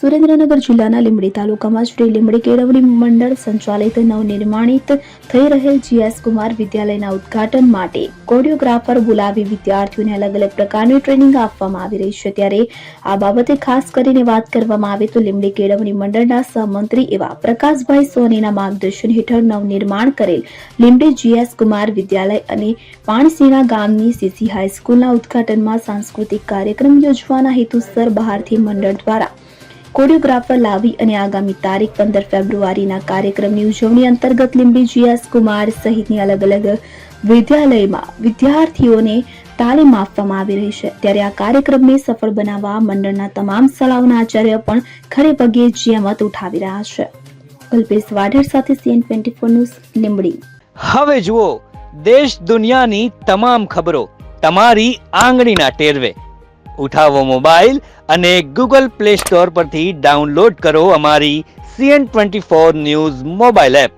સુરેન્દ્રનગર જિલ્લાના લીંબડી તાલુકામાં શ્રી લીંબડી કેળવણી મંડળ સંચાલિત નવનિર્માણિત થઈ રહેલ જીએસ કુમાર વિદ્યાલયના ઉદ્ઘાટન માટે કોરિયોગ્રાફર બોલાવી વિદ્યાર્થીઓને અલગ અલગ પ્રકારની ટ્રેનિંગ આપવામાં આવી રહી છે। ત્યારે આ બાબતે ખાસ કરીને વાત કરવામાં આવે તો લીંબડી કેળવણી મંડળના સહમંત્રી એવા પ્રકાશભાઈ સોનીના માર્ગદર્શન હેઠળ નવનિર્માણ કરેલ લીંબડી જીએસ કુમાર વિદ્યાલય અને પાણસીણા ગામની સીસી હાઈસ્કૂલના ઉદ્ઘાટનમાં સાંસ્કૃતિક કાર્યક્રમ યોજવાના હેતુસર બહારથી મંડળ દ્વારા કોરિયોગ્રાફર લાવી અને આગામી તારીખ 15 ફેબ્રુઆરીના કાર્યક્રમની ઉજવણી અંતર્ગત લીંબડી જીએસ કુમાર સહિતની અલગ અલગ વિદ્યાલયમાં વિદ્યાર્થીઓને તાલીમ આપવામાં આવી રહી છે। ત્યારે આ કાર્યક્રમને સફળ બનાવવા મંડળના તમામ શાળાઓના આચાર્ય પણ ખડે પગે જહેમત ઉઠાવી રહ્યા છે। કલ્પેશ વાઢેર સાથે CN24 ન્યૂઝ લીંબડી। હવે જુઓ દેશ દુનિયાની તમામ ખબરો તમારી આંગળીના ટેરવે। ઉઠાવો મોબાઈલ અને ગૂગલ પ્લે સ્ટોર પરથી ડાઉનલોડ કરો અમારી CN24 ન્યૂઝ મોબાઈલ એપ।